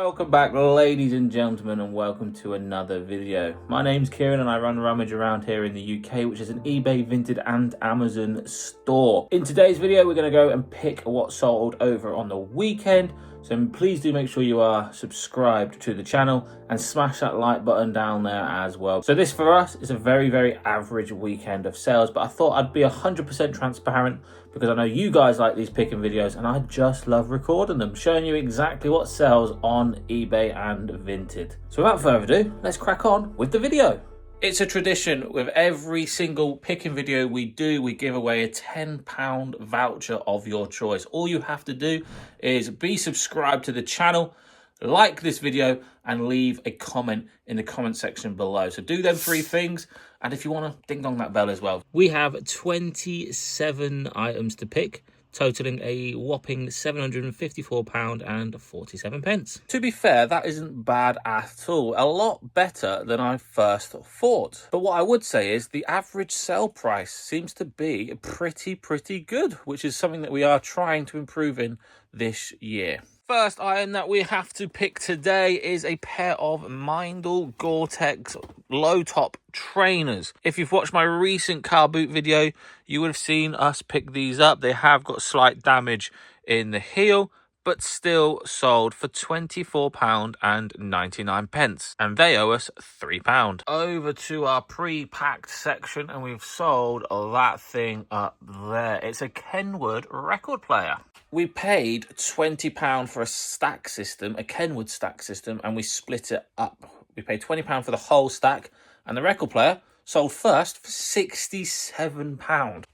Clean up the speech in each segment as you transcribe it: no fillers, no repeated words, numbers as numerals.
Welcome back, ladies and gentlemen, and welcome to another video. My name's Kieran and I run RummageAround here in the UK, which is an eBay, Vinted and Amazon store. In today's video, we're going to go and pick what sold over on the weekend. So please do make sure you are subscribed to the channel and smash that like button down there as well. So this for us is a very average weekend of sales, but I thought I'd be 100% transparent because I know you guys like these picking videos and I just love recording them, showing you exactly what sells on eBay and Vinted. So without further ado, let's crack on with the video. It's a tradition with every single picking video we do, we give away a £10 voucher of your choice. All you have to do is be subscribed to the channel, like this video, and leave a comment in the comment section below. So do them three things, and if you want to ding dong that bell as well. We have 27 items to pick, totaling a whopping £754.47. To be fair, that isn't bad at all. A lot better than I first thought. But what I would say is the average sell price seems to be pretty good, which is something that we are trying to improve in this year. First item that we have to pick today is a pair of Mindel Gore-Tex low-top trainers. If you've watched my recent car boot video, you would have seen us pick these up. They have got slight damage in the heel, but still sold for £24.99, and they owe us £3. Over to our pre-packed section, and we've sold that thing up there. It's a Kenwood record player. We paid £20 for a stack system, a Kenwood stack system, and we split it up. We paid £20 for the whole stack, and the record player sold first for £67.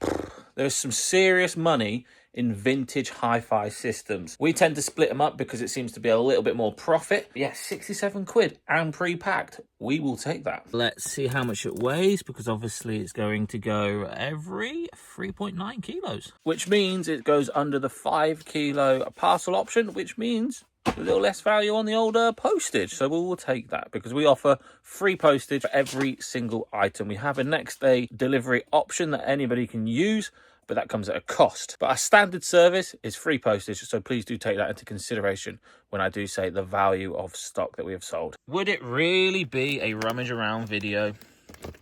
There's some serious money in vintage hi-fi systems. We tend to split them up because it seems to be a little bit more profit. Yeah, 67 quid and pre-packed. We will take that. Let's see how much it weighs, because obviously it's going to go every 3.9 kilos, which means it goes under the 5 kilo parcel option, which means a little less value on the older postage. So we will take that because we offer free postage for every single item. We have a next day delivery option that anybody can use, but that comes at a cost. But our standard service is free postage, so please do take that into consideration when I do say the value of stock that we have sold. Would it really be a rummage around video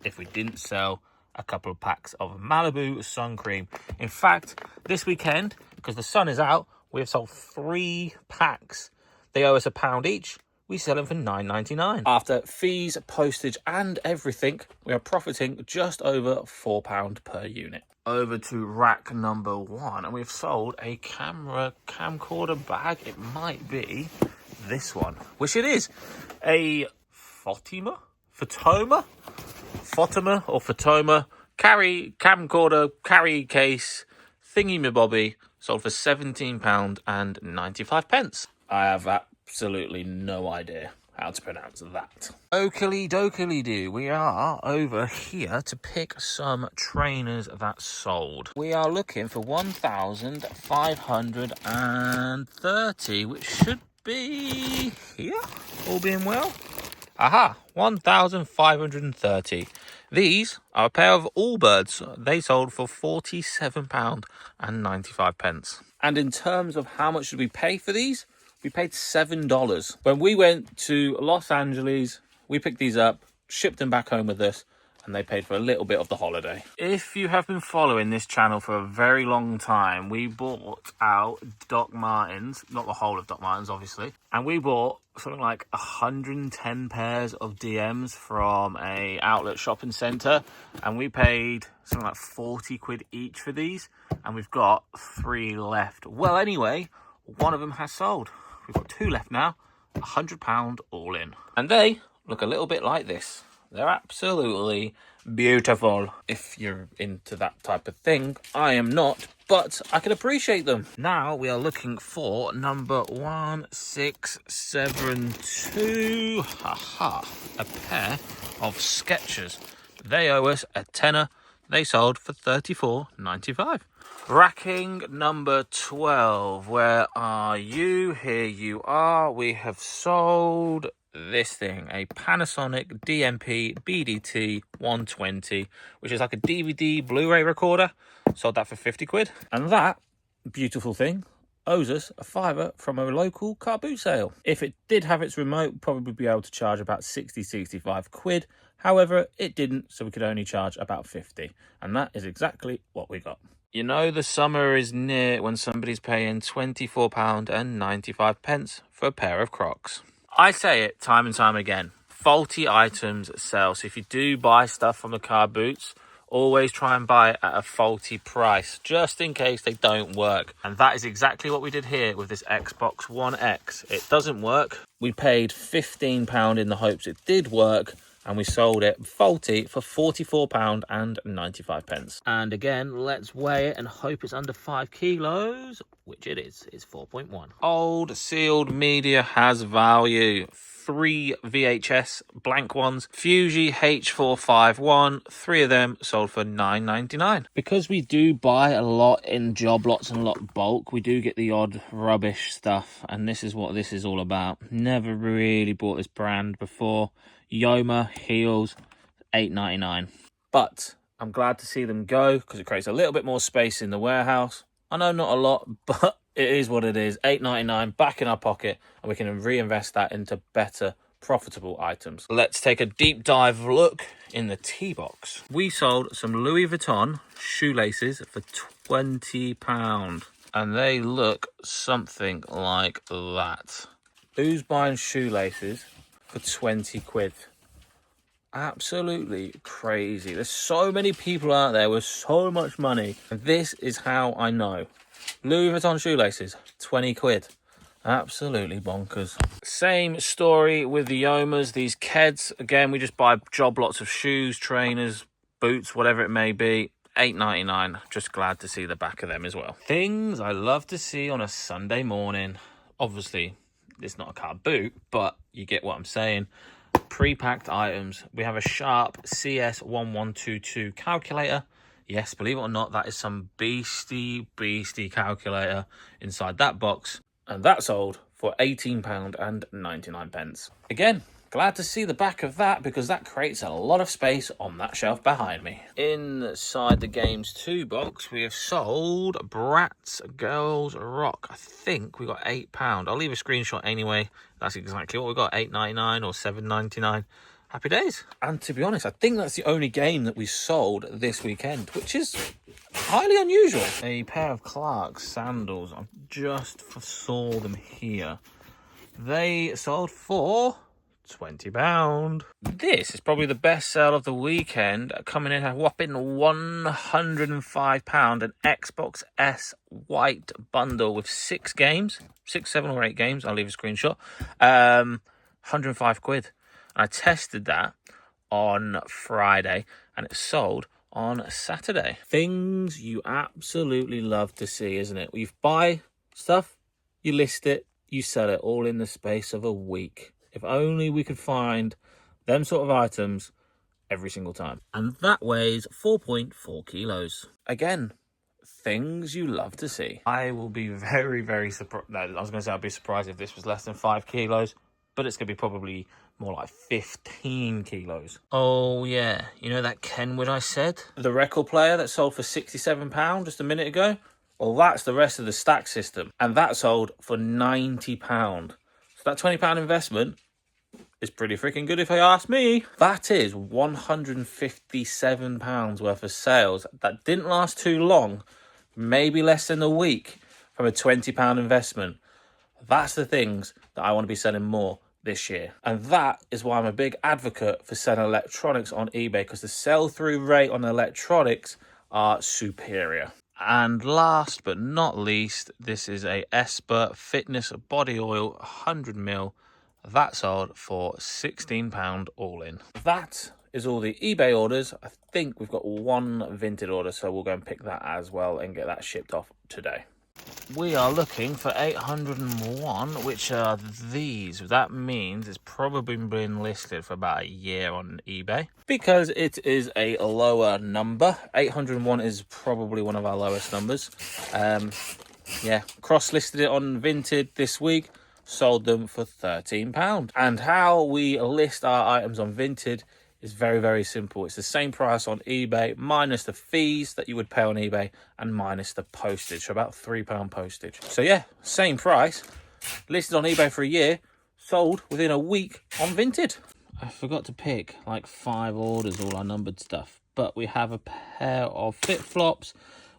if we didn't sell a couple of packs of Malibu sun cream? In fact, this weekend, because the sun is out, we have sold 3 packs. They owe us £1 each. We sell them for $9.99. After fees, postage and everything, we are profiting just over £4 per unit. Over to rack number 1, and we've sold a camcorder bag. It might be this one, which it is. A Fatima camcorder carry case thingy me bobby, sold for £17.95. I have absolutely no idea how to pronounce that. Oakley dokley do. We are over here to pick some trainers that sold. We are looking for 1,530, which should be here, all being well. Aha, 1,530. These are a pair of Allbirds. They sold for £47.95. And in terms of how much did we pay for these? We paid $7. When we went to Los Angeles, we picked these up, shipped them back home with us, and they paid for a little bit of the holiday. If you have been following this channel for a very long time, we bought out Doc Martens, not the whole of Doc Martens, obviously, and we bought something like 110 pairs of DMs from a outlet shopping centre, and we paid something like 40 quid each for these, and we've got 3 left. Well, anyway, one of them has sold. We've got 2 left now, £100 all in. And they look a little bit like this. They're absolutely beautiful. If you're into that type of thing, I am not, but I can appreciate them. Now we are looking for number 1672. Haha, a pair of Skechers. They owe us a tenner. They sold for £34.95. Racking number 12. Where are you? Here you are. We have sold this thing, a Panasonic DMP BDT 120, which is like a DVD Blu-ray recorder. Sold that for 50 quid. And that beautiful thing owes us a £5 from a local car boot sale. If it did have its remote, probably be able to charge about 65 quid. However, it didn't, so we could only charge about 50. And that is exactly what we got. You know the summer is near when somebody's paying £24.95 for a pair of Crocs. I say it time and time again. Faulty items sell. So if you do buy stuff from the car boots, always try and buy it at a faulty price, just in case they don't work. And that is exactly what we did here with this Xbox One X. It doesn't work. We paid £15 in the hopes it did work, and we sold it faulty for £44.95. And again, let's weigh it and hope it's under 5 kilos, which it is. It's 4.1. Old sealed media has value. 3 VHS blank ones, Fuji H451, 3 of them sold for £9.99. Because we do buy a lot in job lots and a lot bulk, we do get the odd rubbish stuff, and this is what this is all about. Never really bought this brand before. Yoma heels, £8.99. But I'm glad to see them go because it creates a little bit more space in the warehouse. I know not a lot, but it is what it is. £8.99 back in our pocket, and we can reinvest that into better, profitable items. Let's take a deep dive look in the tea box. We sold some Louis Vuitton shoelaces for £20, and they look something like that. Who's buying shoelaces for 20 quid? Absolutely crazy. There's so many people out there with so much money, and this is how I know. Louis Vuitton shoelaces, 20 quid. Absolutely bonkers. Same story with the Yomas, these Keds. Again, we just buy job lots of shoes, trainers, boots, whatever it may be. £8.99. Just glad to see the back of them as well. Things I love to see on a Sunday morning. Obviously, it's not a car boot, but you get what I'm saying. Pre-packed items. We have a Sharp CS1122 calculator. Yes, believe it or not, that is some beastie calculator inside that box. And that sold for £18.99. Again, glad to see the back of that because that creates a lot of space on that shelf behind me. Inside the Games 2 box, we have sold Bratz Girls Rock. I think we got £8. I'll leave a screenshot anyway. That's exactly what we got, £8.99 or £7.99. Happy days. And to be honest, I think that's the only game that we sold this weekend, which is highly unusual. A pair of Clark's sandals. I just saw them here. They sold for £20. This is probably the best sale of the weekend, coming in at a whopping £105. An Xbox S white bundle with 6 games, 6, 7 or 8 games. I'll leave a screenshot. 105 quid. I tested that on Friday and it sold on Saturday. Things you absolutely love to see, isn't it? You buy stuff, you list it, you sell it all in the space of a week. If only we could find them sort of items every single time. And that weighs 4.4 kilos. Again, things you love to see. I will be very surprised. No, I was going to say I'd be surprised if this was less than 5 kilos, but it's going to be probably more like 15 kilos. Oh yeah, you know that Kenwood I said? The record player that sold for £67 just a minute ago? Well, that's the rest of the stack system. And that sold for £90. So that £20 investment is pretty freaking good if you ask me. That is £157 worth of sales. That didn't last too long, maybe less than a week from a £20 investment. That's the things that I want to be selling more this year. And that is why I'm a big advocate for selling electronics on eBay, because the sell-through rate on electronics are superior. And last but not least, this is a Esper Fitness Body Oil 100ml. That sold for £16 all in. That is all the eBay orders. I think we've got one Vinted order, so we'll go and pick that as well and get that shipped off today. We are looking for 801, which are these. That means it's probably been listed for about a year on eBay because it is a lower number. 801 is probably one of our lowest numbers. Yeah, cross-listed it on Vinted this week, sold them for £13. And how we list our items on Vinted is very, very simple. It's the same price on eBay, minus the fees that you would pay on eBay and minus the postage, so about £3 postage. So yeah, same price, listed on eBay for a year, sold within a week on Vinted. I forgot to pick like 5 orders, all our numbered stuff, but we have a pair of flip-flops,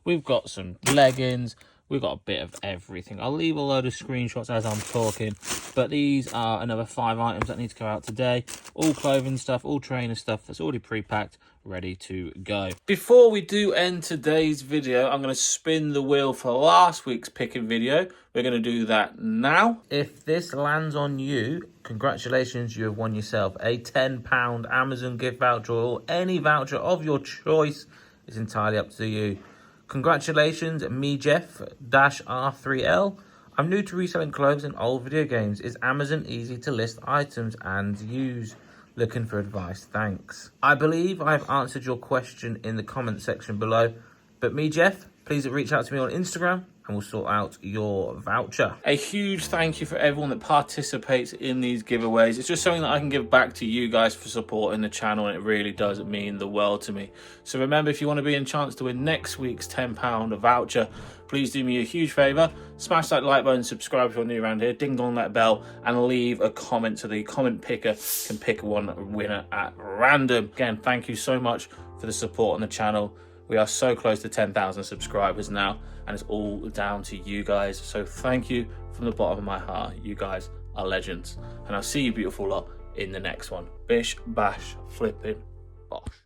we've got some leggings, we've got a bit of everything. I'll leave a load of screenshots as I'm talking, but these are another 5 items that need to go out today. All clothing stuff, all trainer stuff that's already pre-packed, ready to go. Before we do end today's video, I'm going to spin the wheel for last week's picking video. We're going to do that now. If this lands on you, congratulations, you have won yourself a £10 Amazon gift voucher, or any voucher of your choice. Is entirely up to you. Congratulations, me Jeff-R3L. I'm new to reselling clothes and old video games. Is Amazon easy to list items and use? Looking for advice, thanks. I believe I've answered your question in the comment section below, but me, Jeff, please reach out to me on Instagram and we'll sort out your voucher. A huge thank you for everyone that participates in these giveaways. It's just something that I can give back to you guys for supporting the channel, and it really does mean the world to me. So remember, if you want to be in chance to win next week's £10 voucher, please do me a huge favour. Smash that like button, subscribe if you're new around here, ding dong that bell, and leave a comment so the comment picker can pick one winner at random. Again, thank you so much for the support on the channel. We are so close to 10,000 subscribers now, and it's all down to you guys. So thank you from the bottom of my heart. You guys are legends. And I'll see you beautiful lot in the next one. Bish, bash, flipping, bosh.